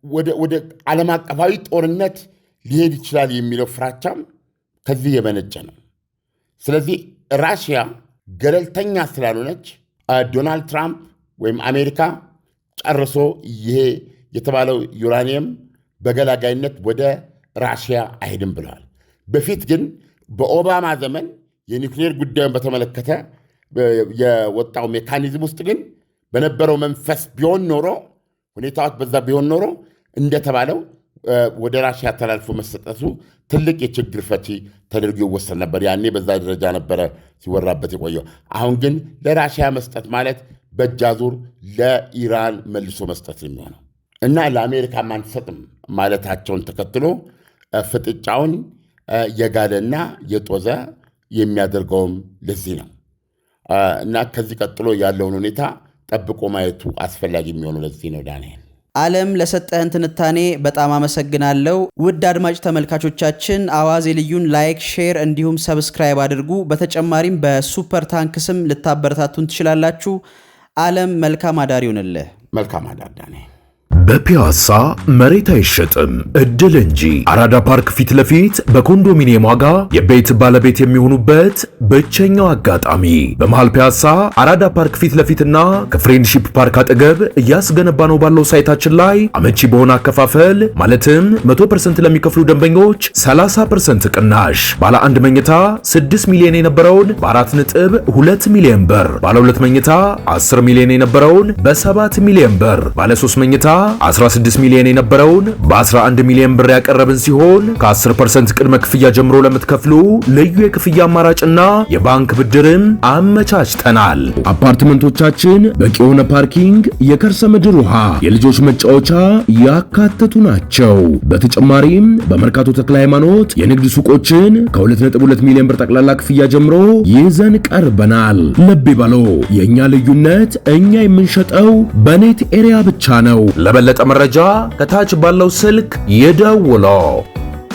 ወደ ዓለም አቀፋዊ ጦርነት ሊሄድ ይችላል የሚለው ፍራቻም ከዚህ የመነጨ ነው። ስለዚህ ራሽያ ገለልተኛ ስላልሆነች ዶናልድ ትራምፕ ወይም አሜሪካ ጨርሶ ይሄ የተባለው ዩራኒየም በገላጋይነት ወደ ራሽያ አይሄድም ብለዋል። በፊት ግን በኦባማ ዘመን የኒውክሌር ጉዳዩን በተመለከተ የወጣው ሜካኒዝም ውስጥ ግን በነበረው መንፈስ ቢሆን ኖሮ ሁኔታዎች በዛ ቢሆን ኖሮ እንደተባለው ወደ ራሽያ ተላልፎ መሰጠቱ ትልቅ የችግር ፈቺ ተደርጎ ይወሰድ ነበር። ያኔ በዛ ደረጃ ነበረ ሲወራበት የቆየው። አሁን ግን ለራሽያ መስጠት ማለት በእጃዙር ለኢራን መልሶ መስጠት የሚሆነው እና ለአሜሪካ አንሰጥም ማለታቸውን ተከትሎ ፍጥጫውን የጋለና የጦዘ የሚያደርገውም ለዚህ ነው እና ከዚህ ቀጥሎ ያለውን ሁኔታ ጠብቆ ማየቱ አስፈላጊ የሚሆኑ ለዚህ ነው። ዳንኤል ዓለም ለሰጠህን ትንታኔ በጣም አመሰግናለሁ። ውድ አድማጭ ተመልካቾቻችን አዋዜ ልዩን ላይክ፣ ሼር እንዲሁም ሰብስክራይብ አድርጉ። በተጨማሪም በሱፐር ታንክ ስም ልታበረታቱን ትችላላችሁ። ዓለም መልካም አዳር ይሁንልህ። መልካም አዳር ዳንኤል። በፒያሳ መሬት አይሸጥም እድል እንጂ አራዳ ፓርክ ፊት ለፊት በኮንዶሚኒየም ዋጋ የቤት ባለቤት የሚሆኑበት ብቸኛው አጋጣሚ በመሃል ፒያሳ አራዳ ፓርክ ፊት ለፊትና ከፍሬንድሺፕ ፓርክ አጠገብ እያስገነባ ነው ባለው ሳይታችን ላይ አመቺ በሆነ አከፋፈል ማለትም 100% ለሚከፍሉ ደንበኞች 30% ቅናሽ ባለ 1 መኝታ 6 ሚሊዮን የነበረውን በ4.2 ሚሊዮን ብር ባለ 2 መኝታ 10 ሚሊዮን የነበረውን በ7 ሚሊዮን ብር ባለ 3 መኝታ 16 ሚሊዮን የነበረውን በ11 ሚሊዮን ብር ያቀረብን ሲሆን ከ10% ቅድመ ክፍያ ጀምሮ ለምትከፍሉ ልዩ የክፍያ አማራጭና የባንክ ብድርን አመቻችተናል። አፓርትመንቶቻችን በቂ የሆነ ፓርኪንግ፣ የከርሰ ምድር ውሃ፣ የልጆች መጫወቻ ያካተቱ ናቸው። በተጨማሪም በመርካቶ ተክለ ሃይማኖት የንግድ ሱቆችን ከ2.2 ሚሊዮን ብር ጠቅላላ ክፍያ ጀምሮ ይዘን ቀርበናል። ልብ ይበሉ፣ የኛ ልዩነት እኛ የምንሸጠው በኔት ኤሪያ ብቻ ነው። ለበለጠ መረጃ ከታች ባለው ስልክ ይደውሉ።